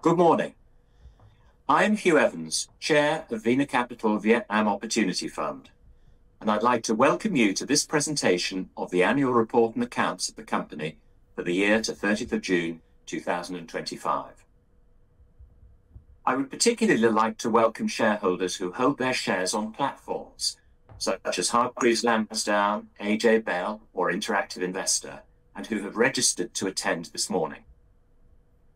Good morning. I am Hugh Evans, Chair of VinaCapital Vietnam Opportunity Fund, and I'd like to welcome you to this presentation of the annual report and accounts of the company for the year to 30th of June 2025. I would particularly like to welcome shareholders who hold their shares on platforms such as Hargreaves Lansdown, AJ Bell, or Interactive Investor, and who have registered to attend this morning.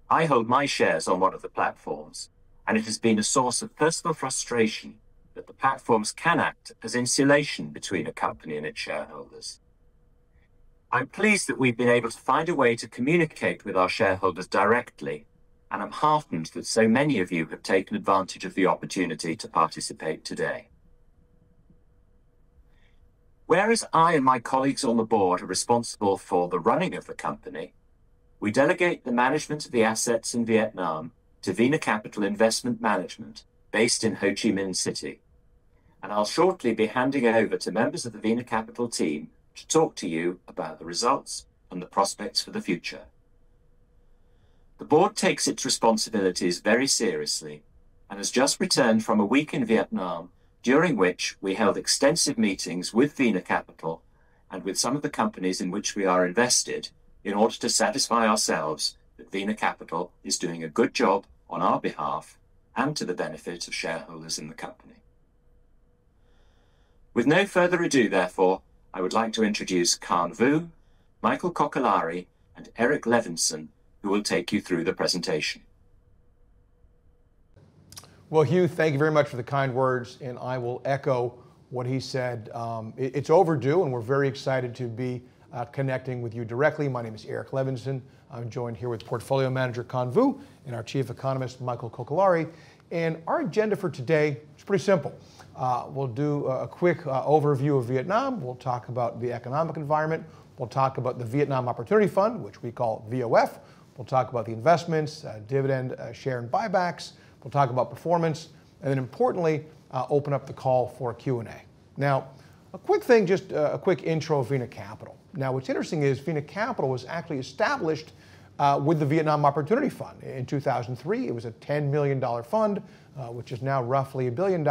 I hold my shares on one of the platforms, and it has been a source of personal frustration that the platforms can act as insulation between a company and its shareholders. I'm pleased that we've been able to find a way to communicate with our shareholders directly, and I'm heartened that so many of you have taken advantage of the opportunity to participate today. Whereas I and my colleagues on the board are responsible for the running of the company, we delegate the management of the assets in Vietnam to VinaCapital Investment Management, based in Ho Chi Minh City. And I'll shortly be handing over to members of the VinaCapital team to talk to you about the results and the prospects for the future. The board takes its responsibilities very seriously and has just returned from a week in Vietnam, during which we held extensive meetings with VinaCapital and with some of the companies in which we are invested in order to satisfy ourselves that VinaCapital is doing a good job on our behalf and to the benefit of shareholders in the company. With no further ado, therefore, I would like to introduce Khan Vu, Michael Kokolari, and Eric Levinson, who will take you through the presentation. Well, Hugh, thank you very much for the kind words, and I will echo what he said. It's overdue, and we're very excited to be connecting with you directly. My name is Eric Levinson. I'm joined here with Portfolio Manager Khan Vu and our Chief Economist Michael Kokolari. And our agenda for today is pretty simple. We'll do a quick overview of Vietnam. We'll talk about the economic environment. We'll talk about the Vietnam Opportunity Fund, which we call VOF. We'll talk about the investments, dividend, share, and buybacks. We'll talk about performance, and then importantly, open up the call for a Q&A. Now, a quick thing, just a quick intro of VinaCapital. Now, what's interesting is VinaCapital was actually established with the Vietnam Opportunity Fund in 2003. It was a $10 million fund, which is now roughly $1 billion,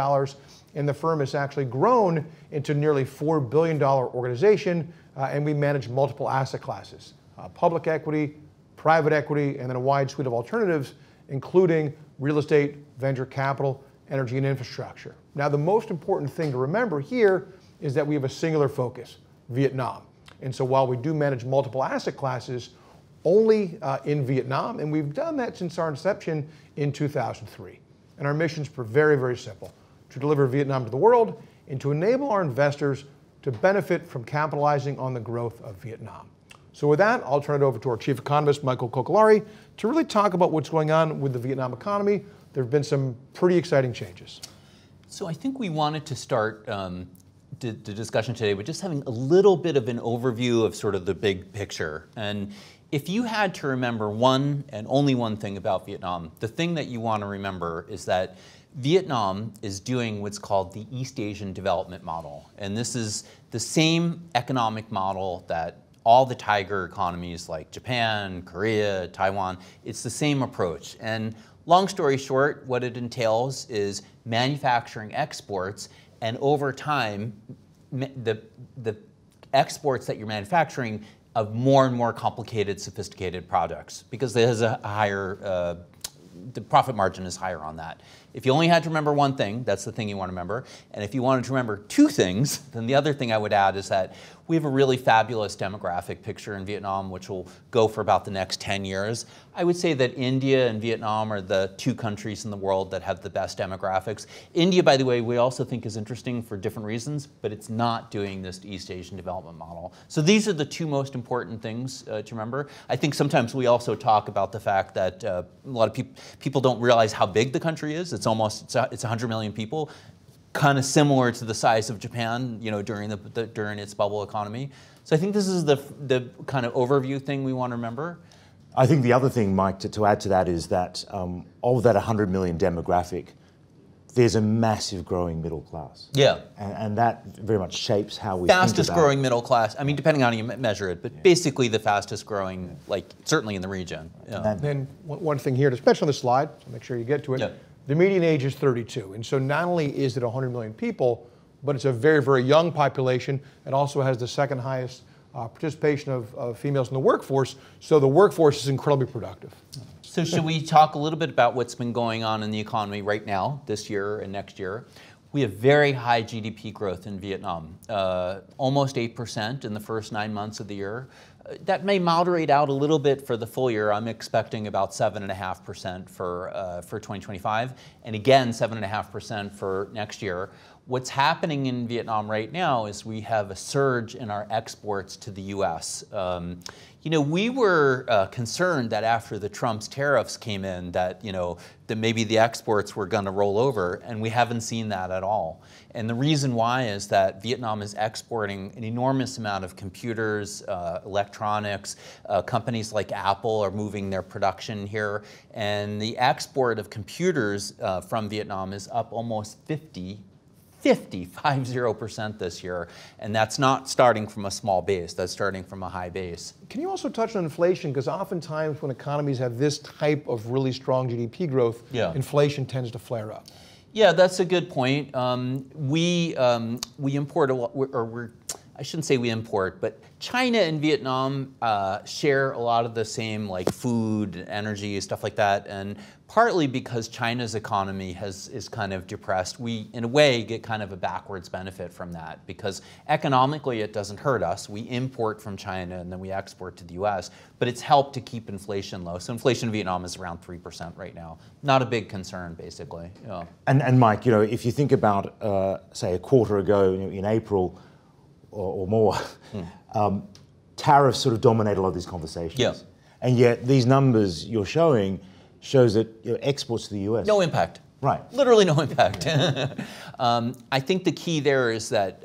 and the firm has actually grown into nearly $4 billion organization, and we manage multiple asset classes, public equity, private equity, and then a wide suite of alternatives, including real estate, venture capital, energy, and infrastructure. Now, the most important thing to remember here is that we have a singular focus, Vietnam. And so while we do manage multiple asset classes, only in Vietnam, and we've done that since our inception in 2003. And our mission's very, very simple, to deliver Vietnam to the world and to enable our investors to benefit from capitalizing on the growth of Vietnam. So with that, I'll turn it over to our Chief Economist, Michael Kokolari, to really talk about what's going on with the Vietnam economy. There have been some pretty exciting changes. So I think we wanted to start the discussion today with just having a little bit of an overview of sort of the big picture. And if you had to remember one and only one thing about Vietnam, the thing that you want to remember is that Vietnam is doing what's called the East Asian Development Model. And this is the same economic model that all the tiger economies like Japan, Korea, Taiwan, it's the same approach. And long story short, what it entails is manufacturing exports, and over time, the exports that you're manufacturing of more and more complicated, sophisticated products, because there's a higher, the profit margin is higher on that. If you only had to remember one thing, that's the thing you want to remember. And if you wanted to remember two things, then the other thing I would add is that we have a really fabulous demographic picture in Vietnam, which will go for about the next 10 years. I would say that India and Vietnam are the two countries in the world that have the best demographics. India, by the way, we also think is interesting for different reasons, but it's not doing this East Asian Development Model. So these are the two most important things to remember. I think sometimes we also talk about the fact that a lot of people don't realize how big the country is. It's 100 million people, kind of similar to the size of Japan, you know, during its bubble economy. So I think this is the kind of overview thing we want to remember. I think the other thing, Mike, to add to that is that of that 100 million demographic, there's a massive growing middle class. Yeah. And that very much shapes how we think Fastest about growing middle class, I mean, depending on how you measure it, but basically the fastest growing, like certainly in the region. Yeah. Then one thing here, especially on the slide, so make sure you get to it. Yeah. The median age is 32. And so not only is it 100 million people, but it's a very, very young population. It also has the second highest participation of females in the workforce. So the workforce is incredibly productive. So should we talk a little bit about what's been going on in the economy right now, this year and next year? We have very high GDP growth in Vietnam, almost 8% in the first 9 months of the year. That may moderate out a little bit for the full year. I'm expecting about 7.5% for 2025, and again 7.5% for next year. What's happening in Vietnam right now is we have a surge in our exports to the U.S. You know, we were concerned that after the Trump's tariffs came in that, you know, that maybe the exports were going to roll over, and we haven't seen that at all. And the reason why is that Vietnam is exporting an enormous amount of computers, electronics. Companies like Apple are moving their production here, and the export of computers from Vietnam is up almost 50% this year, and that's not starting from a small base, that's starting from a high base. Can you also touch on inflation? Because oftentimes when economies have this type of really strong GDP growth, inflation tends to flare up. Yeah, that's a good point. We import a lot, I shouldn't say we import, but China and Vietnam share a lot of the same, like food, energy, stuff like that, and partly because China's economy is kind of depressed, we, in a way, get kind of a backwards benefit from that, because economically it doesn't hurt us. We import from China and then we export to the US, but it's helped to keep inflation low. So inflation in Vietnam is around 3% right now. Not a big concern, basically. Yeah. And Mike, you know, if you think about, say, a quarter ago in April, or more, tariffs sort of dominate a lot of these conversations. Yeah. And yet these numbers you're showing shows that, you know, exports to the US. No impact. Right. Literally no impact. I think the key there is that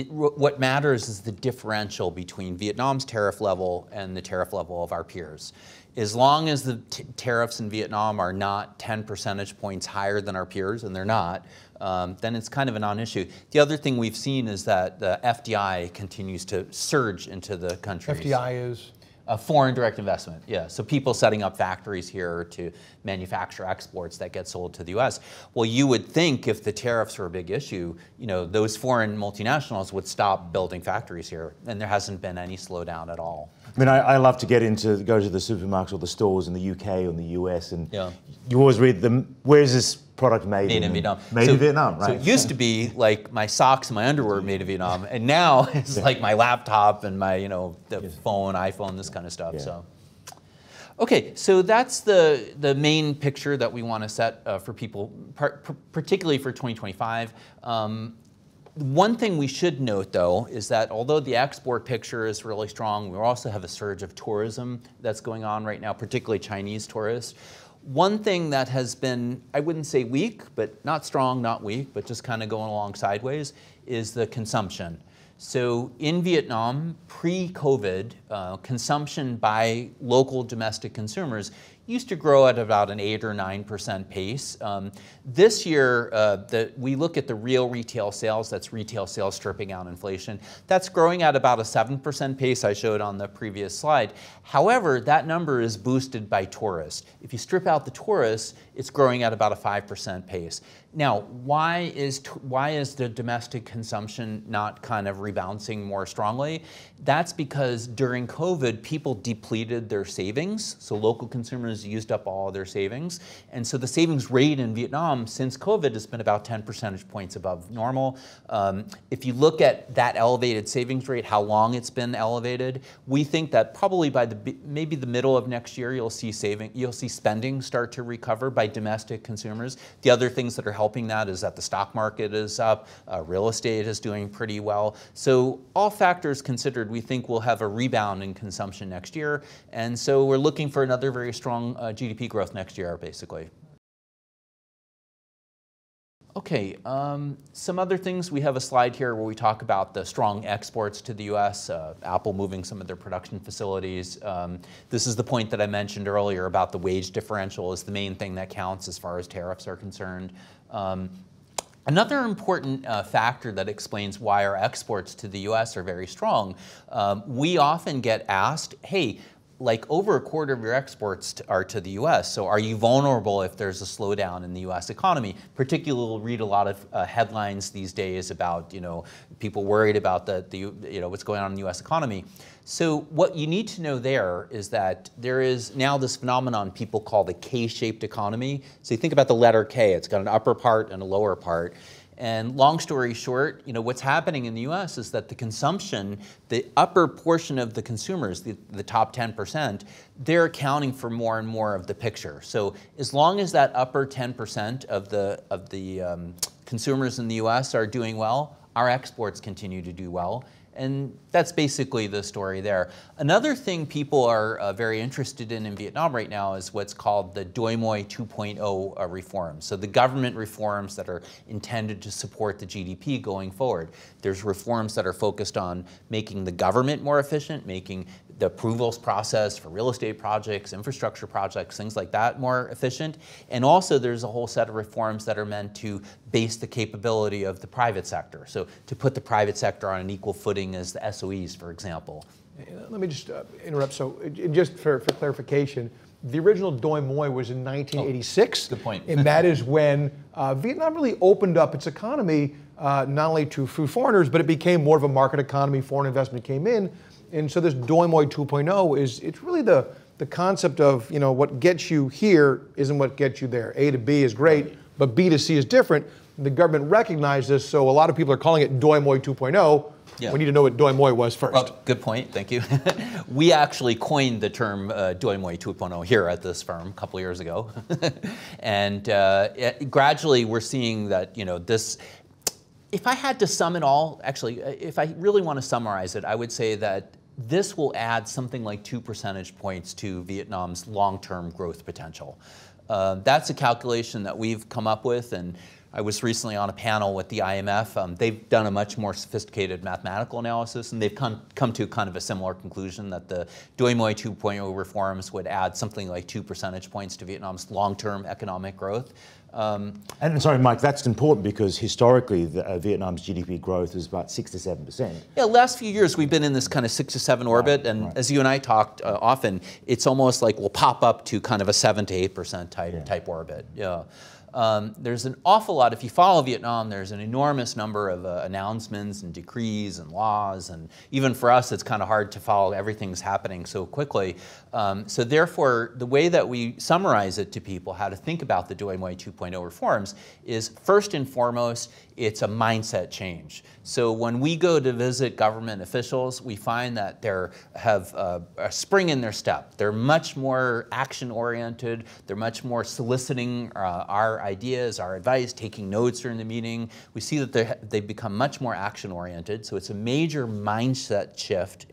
what matters is the differential between Vietnam's tariff level and the tariff level of our peers. As long as the tariffs in Vietnam are not 10 percentage points higher than our peers, and they're not, then it's kind of a non-issue. The other thing we've seen is that the FDI continues to surge into the country. FDI is? Foreign direct investment, yeah. So people setting up factories here to manufacture exports that get sold to the US. Well, you would think if the tariffs were a big issue, you know, those foreign multinationals would stop building factories here, and there hasn't been any slowdown at all. I mean, I love to go to the supermarkets or the stores in the UK or in the US, and you always read them, where's this product made in Vietnam? Made in Vietnam, right? So it used to be like my socks and my underwear were made in Vietnam, and now it's like my laptop and my, you know, the phone, iPhone, this kind of stuff. Yeah. So, okay, so that's the main picture that we want to set for people, particularly for 2025. One thing we should note, though, is that although the export picture is really strong, we also have a surge of tourism that's going on right now, particularly Chinese tourists. One thing that has been, I wouldn't say weak, but not strong, not weak, but just kind of going along sideways, is the consumption. So in Vietnam, pre-COVID, consumption by local domestic consumers used to grow at about an 8 or 9% pace. This year, we look at the real retail sales, that's retail sales stripping out inflation, that's growing at about a 7% pace I showed on the previous slide. However, that number is boosted by tourists. If you strip out the tourists, it's growing at about a 5% pace. Now, why is the domestic consumption not kind of rebounding more strongly? That's because during COVID, people depleted their savings. So local consumers used up all of their savings. And so the savings rate in Vietnam since COVID has been about 10 percentage points above normal. If you look at that elevated savings rate, how long it's been elevated, we think that probably by maybe the middle of next year, you'll see spending start to recover by domestic consumers. The other things that are helping that is that the stock market is up, real estate is doing pretty well. So all factors considered, we think we'll have a rebound in consumption next year. And so we're looking for another very strong GDP growth next year, basically. Okay, some other things. We have a slide here where we talk about the strong exports to the US, Apple moving some of their production facilities. This is the point that I mentioned earlier about the wage differential is the main thing that counts as far as tariffs are concerned. Another important factor that explains why our exports to the US are very strong, we often get asked, hey, like over a quarter of your exports are to the US, so are you vulnerable if there's a slowdown in the US economy? Particularly, we'll read a lot of headlines these days about, people worried about what's going on in the US economy. So what you need to know there is that there is now this phenomenon people call the K-shaped economy. So you think about the letter K, it's got an upper part and a lower part. And long story short, what's happening in the US is that the consumption, the upper portion of the consumers, the top 10%, they're accounting for more and more of the picture. So as long as that upper 10% of the consumers in the US are doing well, our exports continue to do well. And that's basically the story there. Another thing people are very interested in Vietnam right now is what's called the Doi Moi 2.0 reforms. So the government reforms that are intended to support the GDP going forward. There's reforms that are focused on making the government more efficient, making the approvals process for real estate projects, infrastructure projects, things like that more efficient. And also there's a whole set of reforms that are meant to base the capability of the private sector. So to put the private sector on an equal footing as the SOEs, for example. Let me just interrupt. So just for clarification, the original Doi Moi was in 1986. Good point. And that is when Vietnam really opened up its economy not only to foreigners, but it became more of a market economy. Foreign investment came in. And so this Doi Moi 2.0 it's really the concept of, what gets you here isn't what gets you there. A to B is great, but B to C is different. The government recognized this, so a lot of people are calling it Doi Moi 2.0. Yeah. We need to know what Doi Moi was first. Well, good point, thank you. We actually coined the term Doi Moi 2.0 here at this firm a couple of years ago. And gradually we're seeing that, this, if I had to sum it all, actually, if I really want to summarize it, I would say that this will add something like 2 percentage points to Vietnam's long-term growth potential. That's a calculation that we've come up with, and I was recently on a panel with the IMF. They've done a much more sophisticated mathematical analysis, and they've come to kind of a similar conclusion that the Doi Moi 2.0 reforms would add something like 2 percentage points to Vietnam's long-term economic growth. And sorry, Mike, that's important because historically Vietnam's GDP growth is about 6 to 7%. Yeah, last few years we've been in this kind of 6 to 7 orbit, and as you and I talked often, it's almost like we'll pop up to kind of a 7 to 8% type orbit. Yeah. There's an awful lot, if you follow Vietnam, there's an enormous number of announcements and decrees and laws, and even for us it's kind of hard to follow everything's happening so quickly. So therefore, the way that we summarize it to people, how to think about the Doi Moi 2.0 reforms, is first and foremost, it's a mindset change. So when we go to visit government officials, we find that they have a spring in their step. They're much more action-oriented. They're much more soliciting our ideas, our advice, taking notes during the meeting. We see that they've become much more action-oriented. So it's a major mindset shift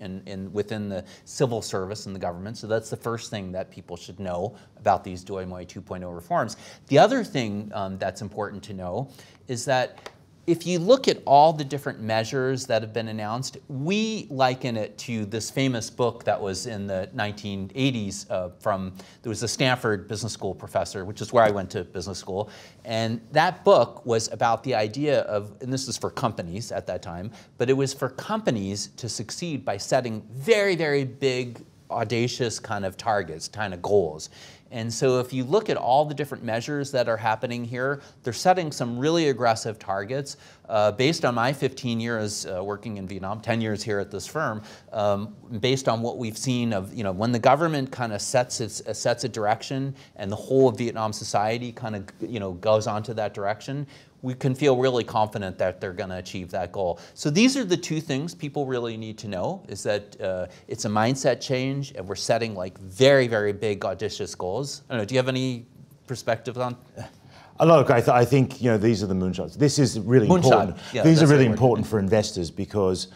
within the civil service and the government. So that's the first thing that people should know about these Doi Moi 2.0 reforms. The other thing that's important to know is that if you look at all the different measures that have been announced, we liken it to this famous book that was in the 1980s there was a Stanford Business School professor, which is where I went to business school, and that book was about the idea of, and this is for companies at that time, but it was for companies to succeed by setting very, very big, audacious kind of targets, kind of goals. And so if you look at all the different measures that are happening here, they're setting some really aggressive targets. Based on my 15 years working in Vietnam, 10 years here at this firm, based on what we've seen of, when the government kind of sets a direction and the whole of Vietnam society kind of, goes onto that direction, we can feel really confident that they're going to achieve that goal. So these are the two things people really need to know, is that it's a mindset change and we're setting like very, very big audacious goals. I don't know, do you have any perspective on? Look, I think these are the moonshots. This is really important. Yeah, these are really important for investors because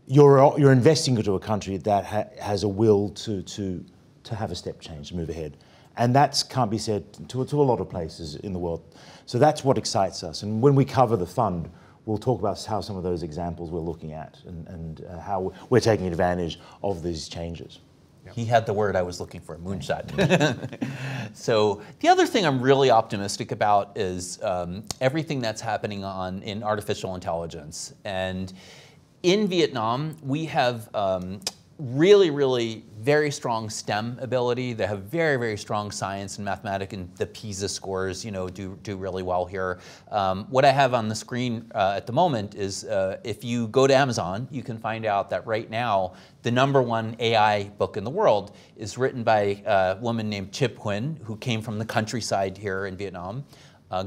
you're investing into a country that has a will to have a step change, to move ahead. And that can't be said to a lot of places in the world. So that's what excites us. And when we cover the fund, we'll talk about how some of those examples we're looking at and how we're taking advantage of these changes. He had the word I was looking for, moonshot. So the other thing I'm really optimistic about is everything that's happening in artificial intelligence. And in Vietnam, we have really very strong STEM ability. They have very strong science and mathematics, and the PISA scores, do really well here. What I have on the screen at the moment is if you go to Amazon, you can find out that right now the #1 AI book in the world is written by a woman named Chip Huynh, who came from the countryside here in Vietnam.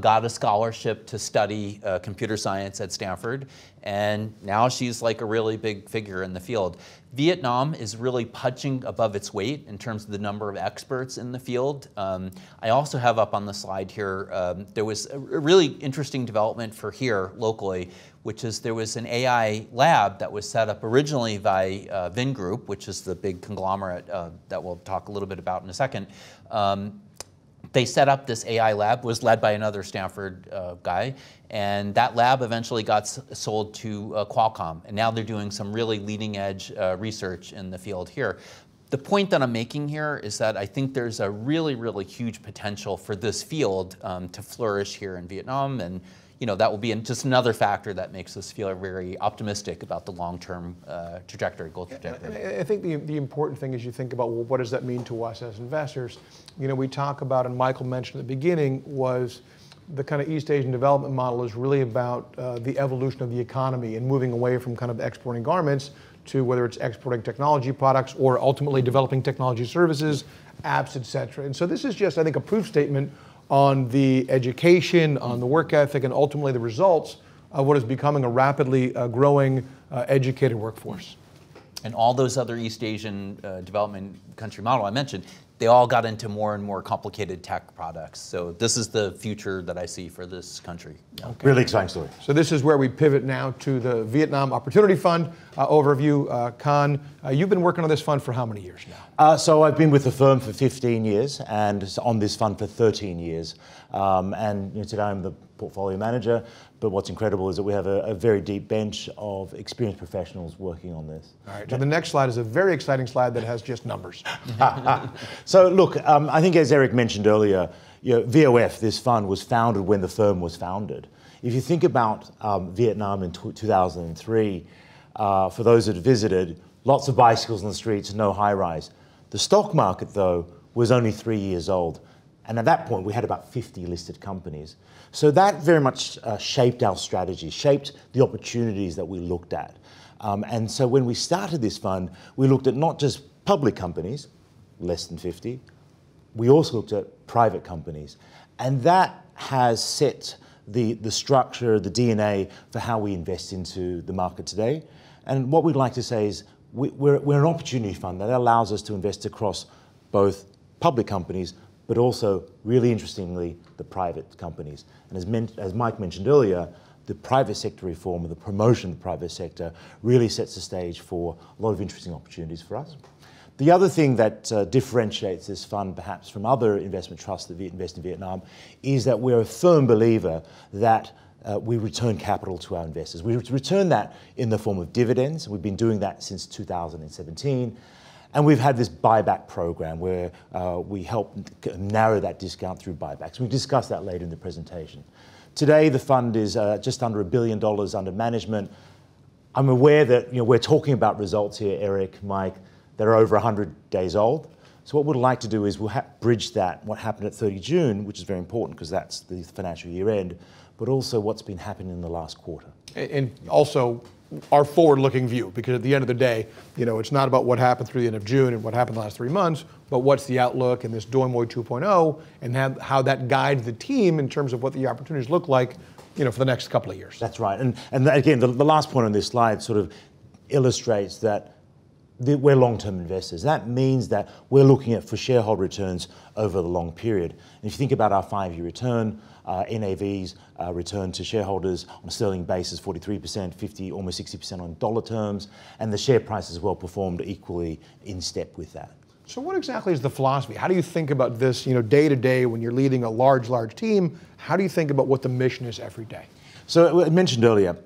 Got a scholarship to study computer science at Stanford, and now she's like a really big figure in the field. Vietnam is really punching above its weight in terms of the number of experts in the field. I also have up on the slide here, there was a really interesting development for here locally, which is there was an AI lab that was set up originally by Vingroup, which is the big conglomerate that we'll talk a little bit about in a second. They set up this AI lab, was led by another Stanford guy, and that lab eventually got sold to Qualcomm, and now they're doing some really leading edge research in the field here. The point that I'm making here is that I think there's a really huge potential for this field to flourish here in Vietnam, and that will be just another factor that makes us feel very optimistic about the long-term growth trajectory. I think the important thing is you think about, well, what does that mean to us as investors? We talk about, and Michael mentioned at the beginning, was the kind of East Asian development model is really about the evolution of the economy and moving away from kind of exporting garments to whether it's exporting technology products or ultimately developing technology services, apps, et cetera. And so this is just, I think, a proof statement on the education, on the work ethic, and ultimately the results of what is becoming a rapidly growing educated workforce. And all those other East Asian development country model I mentioned, they all got into more and more complicated tech products. So this is the future that I see for this country. Okay. Really exciting story. So this is where we pivot now to the Vietnam Opportunity Fund overview. Con, you've been working on this fund for how many years now? So I've been with the firm for 15 years and on this fund for 13 years. And today I'm the portfolio manager. But what's incredible is that we have a very deep bench of experienced professionals working on this. All right, so the next slide is a very exciting slide that has just numbers. So look, I think as Eric mentioned earlier, VOF, this fund, was founded when the firm was founded. If you think about Vietnam in 2003, for those that visited, lots of bicycles on the streets, no high-rise. The stock market, though, was only 3 years old. And at that point, we had about 50 listed companies. So that very much shaped our strategy, shaped the opportunities that we looked at. And so when we started this fund, we looked at not just public companies, less than 50, we also looked at private companies. And that has set the structure, the DNA for how we invest into the market today. And what we'd like to say is we're an opportunity fund that allows us to invest across both public companies, but also, really interestingly, the private companies. And as Mike mentioned earlier, the private sector reform and the promotion of the private sector really sets the stage for a lot of interesting opportunities for us. The other thing that differentiates this fund perhaps from other investment trusts that invest in Vietnam is that we're a firm believer that we return capital to our investors. We return that in the form of dividends. We've been doing that since 2017. And we've had this buyback program where we help narrow that discount through buybacks. We'll discuss that later in the presentation. Today, the fund is just under $1 billion under management. I'm aware that we're talking about results here, Eric, Mike, that are over 100 days old. So what we'd like to do is we'll bridge that, what happened at 30 June, which is very important because that's the financial year end, but also what's been happening in the last quarter. And also our forward-looking view, because at the end of the day, it's not about what happened through the end of June and what happened the last 3 months, but what's the outlook and this Doi Moi 2.0 and how that guides the team in terms of what the opportunities look like, for the next couple of years. That's right. And again, the last point on this slide sort of illustrates that we're long-term investors. That means that we're looking at for shareholder returns over the long period. And if you think about our 5-year return, NAVs return to shareholders on a sterling basis, 43%, 50, almost 60% on dollar terms, and the share price has well performed equally in step with that. So what exactly is the philosophy? How do you think about this, day to day when you're leading a large team? How do you think about what the mission is every day? So I mentioned earlier,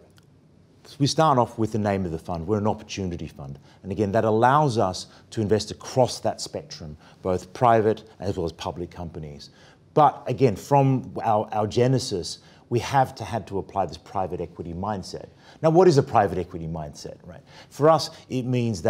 we start off with the name of the fund. We're an opportunity fund. And again, that allows us to invest across that spectrum, both private as well as public companies. But again, from our genesis, we had to apply this private equity mindset. Now, what is a private equity mindset, right? For us, it means that